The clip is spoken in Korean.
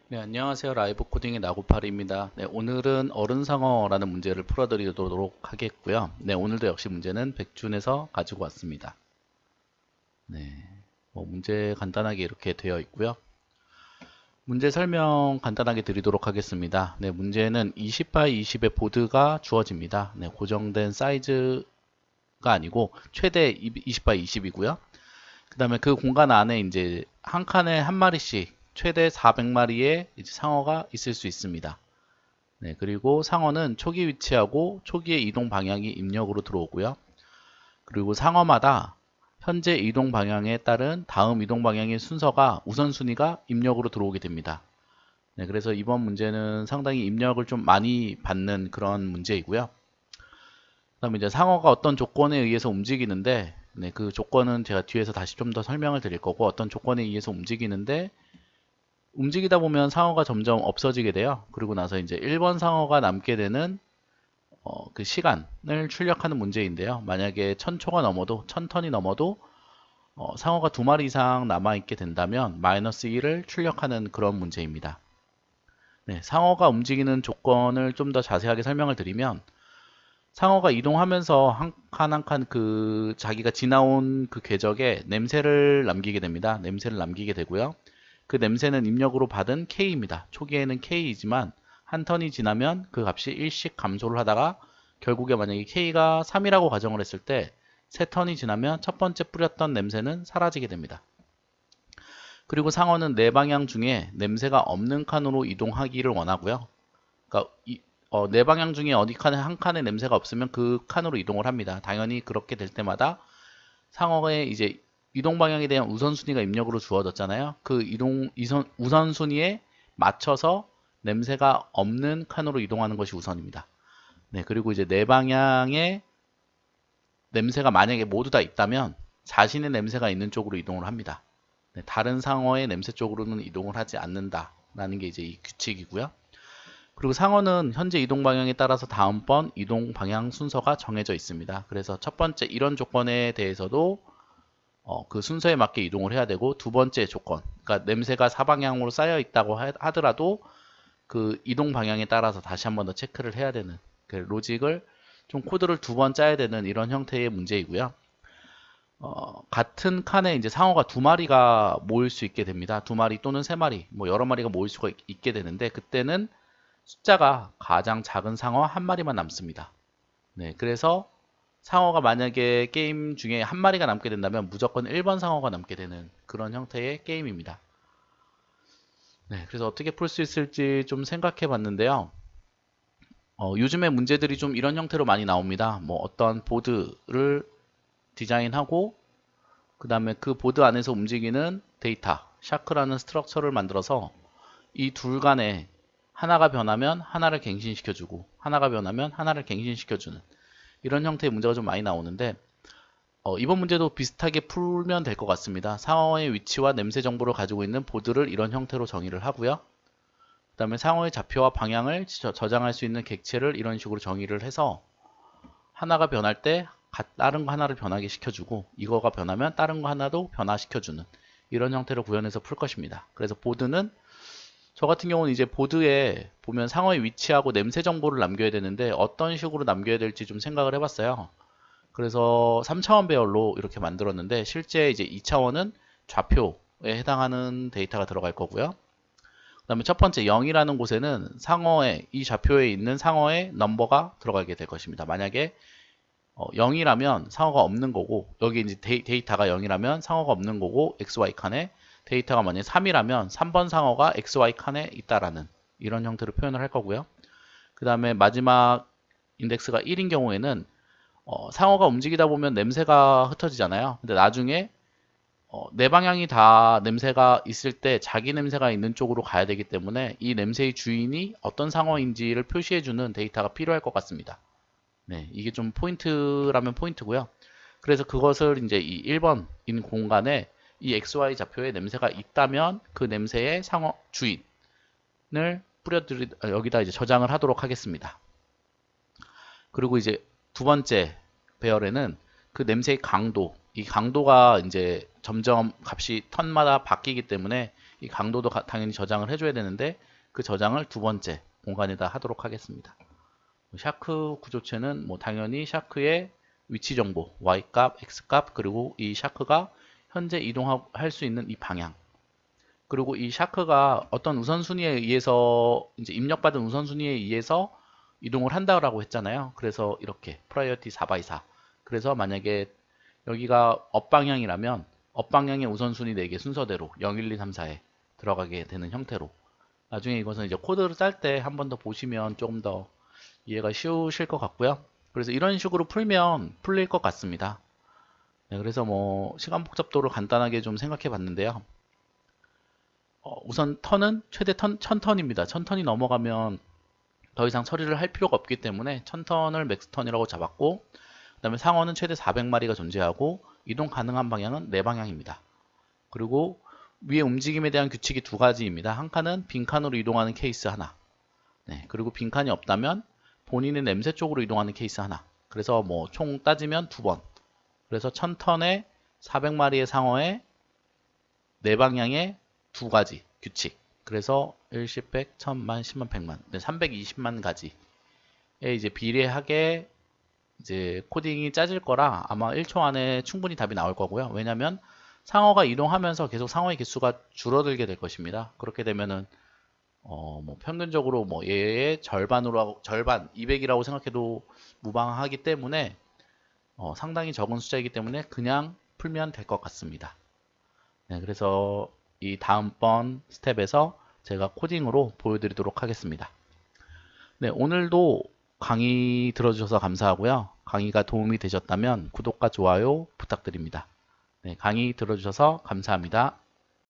네, 안녕하세요. 라이브 코딩의 나고파리입니다. 네, 오늘은 어른상어라는 문제를 풀어드리도록 하겠고요. 네, 오늘도 역시 문제는 백준에서 가지고 왔습니다. 네, 문제 간단하게 이렇게 되어 있고요. 문제 설명 간단하게 드리도록 하겠습니다. 네, 문제는 20x 20의 보드가 주어집니다. 네, 고정된 사이즈가 아니고 최대 20x 20이고요. 그 다음에 그 공간 안에 이제 한 칸에 한 마리씩 최대 400마리의 상어가 있을 수 있습니다. 네, 그리고 상어는 초기 위치하고 초기의 이동 방향이 입력으로 들어오고요. 그리고 상어마다 현재 이동 방향에 따른 다음 이동 방향의 순서가 우선순위가 입력으로 들어오게 됩니다. 네, 그래서 이번 문제는 상당히 입력을 좀 많이 받는 그런 문제이고요. 그다음에 이제 상어가 어떤 조건에 의해서 움직이는데, 네, 그 조건은 제가 뒤에서 다시 좀 더 설명을 드릴 거고, 어떤 조건에 의해서 움직이는데, 움직이다 보면 상어가 점점 없어지게 돼요. 그리고 나서 이제 1번 상어가 남게 되는 그 시간을 출력하는 문제인데요. 만약에 1000초가 넘어도 1000턴이 넘어도 상어가 2마리 이상 남아있게 된다면 마이너스 1을 출력하는 그런 문제입니다. 네, 상어가 움직이는 조건을 좀 더 자세하게 설명을 드리면 상어가 이동하면서 한 칸 한 칸 그 자기가 지나온 그 궤적에 냄새를 남기게 됩니다. 냄새를 남기게 되고요. 그 냄새는 입력으로 받은 K입니다. 초기에는 K이지만 한 턴이 지나면 그 값이 1씩 감소를 하다가 결국에 만약에 K가 3이라고 가정을 했을 때 세 턴이 지나면 첫 번째 뿌렸던 냄새는 사라지게 됩니다. 그리고 상어는 네 방향 중에 냄새가 없는 칸으로 이동하기를 원하고요. 그러니까 네 방향 중에 어디 칸에 한 칸에 냄새가 없으면 그 칸으로 이동을 합니다. 당연히 그렇게 될 때마다 상어의 이제 이동 방향에 대한 우선순위가 입력으로 주어졌잖아요. 그 우선순위에 맞춰서 냄새가 없는 칸으로 이동하는 것이 우선입니다. 네, 그리고 이제 네 방향에 냄새가 만약에 모두 다 있다면 자신의 냄새가 있는 쪽으로 이동을 합니다. 네, 다른 상어의 냄새 쪽으로는 이동을 하지 않는다라는 게 이제 이 규칙이고요. 그리고 상어는 현재 이동 방향에 따라서 다음번 이동 방향 순서가 정해져 있습니다. 그래서 첫 번째 이런 조건에 대해서도 그 순서에 맞게 이동을 해야 되고 두 번째 조건, 그러니까 냄새가 사방향으로 쌓여 있다고 하더라도 그 이동 방향에 따라서 다시 한 번 더 체크를 해야 되는 그 로직을 좀 코드를 두 번 짜야 되는 이런 형태의 문제이고요. 같은 칸에 이제 상어가 두 마리가 모일 수 있게 됩니다. 두 마리 또는 세 마리, 뭐 여러 마리가 모일 수가 있게 되는데 그때는 숫자가 가장 작은 상어 한 마리만 남습니다. 네, 그래서 상어가 만약에 게임 중에 한 마리가 남게 된다면 무조건 1번 상어가 남게 되는 그런 형태의 게임입니다. 네, 그래서 어떻게 풀 수 있을지 좀 생각해 봤는데요. 요즘에 문제들이 좀 이런 형태로 많이 나옵니다. 뭐 어떤 보드를 디자인하고 그 다음에 그 보드 안에서 움직이는 데이터, 샤크라는 스트럭처를 만들어서 이 둘 간에 하나가 변하면 하나를 갱신시켜주고 하나가 변하면 하나를 갱신시켜주는 이런 형태의 문제가 좀 많이 나오는데 이번 문제도 비슷하게 풀면 될 것 같습니다. 상어의 위치와 냄새 정보를 가지고 있는 보드를 이런 형태로 정의를 하고요. 그 다음에 상어의 좌표와 방향을 저장할 수 있는 객체를 이런 식으로 정의를 해서 하나가 변할 때 다른 거 하나를 변하게 시켜주고 이거가 변하면 다른 거 하나도 변화시켜주는 이런 형태로 구현해서 풀 것입니다. 그래서 보드는 저 같은 경우는 이제 보드에 보면 상어의 위치하고 냄새 정보를 남겨야 되는데 어떤 식으로 남겨야 될지 좀 생각을 해봤어요. 그래서 3차원 배열로 이렇게 만들었는데 실제 이제 2차원은 좌표에 해당하는 데이터가 들어갈 거고요. 그 다음에 첫 번째 0이라는 곳에는 상어의 이 좌표에 있는 상어의 넘버가 들어가게 될 것입니다. 만약에 0이라면 상어가 없는 거고 여기 이제 데이터가 0이라면 상어가 없는 거고 XY 칸에 데이터가 만약에 3이라면 3번 상어가 XY 칸에 있다라는 이런 형태로 표현을 할 거고요. 그 다음에 마지막 인덱스가 1인 경우에는 상어가 움직이다 보면 냄새가 흩어지잖아요. 근데 나중에 네 방향이 다 냄새가 있을 때 자기 냄새가 있는 쪽으로 가야 되기 때문에 이 냄새의 주인이 어떤 상어인지를 표시해주는 데이터가 필요할 것 같습니다. 네, 이게 좀 포인트라면 포인트고요. 그래서 그것을 이제 이 1번인 공간에 이 XY 좌표에 냄새가 있다면 그 냄새의 상어 주인을 여기다 이제 저장을 하도록 하겠습니다. 그리고 이제 두 번째 배열에는 그 냄새의 강도, 이 강도가 이제 점점 값이 턴마다 바뀌기 때문에 이 강도도 당연히 저장을 해줘야 되는데 그 저장을 두 번째 공간에다 하도록 하겠습니다. 샤크 구조체는 뭐 당연히 샤크의 위치 정보, y값, x값, 그리고 이 샤크가 현재 이동할 수 있는 이 방향, 그리고 이 샤크가 어떤 우선순위에 의해서 이제 입력받은 우선순위에 의해서 이동을 한다라고 했잖아요. 그래서 이렇게 프라이어티 4x4. 그래서 만약에 여기가 업 방향이라면 업 방향의 우선순위 4개 순서대로 0, 1, 2, 3, 4에 들어가게 되는 형태로, 나중에 이것은 이제 코드를 짤 때 한 번 더 보시면 조금 더 이해가 쉬우실 것 같고요. 그래서 이런 식으로 풀면 풀릴 것 같습니다. 네, 그래서 뭐 시간 복잡도를 간단하게 좀 생각해 봤는데요. 우선 턴은 최대 1000턴입니다. 1000턴이 넘어가면 더 이상 처리를 할 필요가 없기 때문에 1000턴을 맥스턴이라고 잡았고, 그 다음에 상어는 최대 400마리가 존재하고 이동 가능한 방향은 4방향입니다. 그리고 위에 움직임에 대한 규칙이 두 가지입니다. 한 칸은 빈칸으로 이동하는 케이스 하나, 네, 그리고 빈칸이 없다면 본인의 냄새 쪽으로 이동하는 케이스 하나. 그래서 뭐 총 따지면 2번. 그래서 1000턴에 400마리의 상어에 4방향의 두 가지 규칙. 그래서 1, 10, 100, 1000만, 10만, 100만. 320만 가지에 이제 비례하게 이제 코딩이 짜질 거라 아마 1초 안에 충분히 답이 나올 거고요. 왜냐면 상어가 이동하면서 계속 상어의 개수가 줄어들게 될 것입니다. 그렇게 되면은 뭐 평균적으로 뭐 얘의 절반으로 절반 200이라고 생각해도 무방하기 때문에 상당히 적은 숫자이기 때문에 그냥 풀면 될 것 같습니다. 네, 그래서 이 다음번 스텝에서 제가 코딩으로 보여드리도록 하겠습니다. 네, 오늘도 강의 들어주셔서 감사하고요. 강의가 도움이 되셨다면 구독과 좋아요 부탁드립니다. 네, 강의 들어주셔서 감사합니다.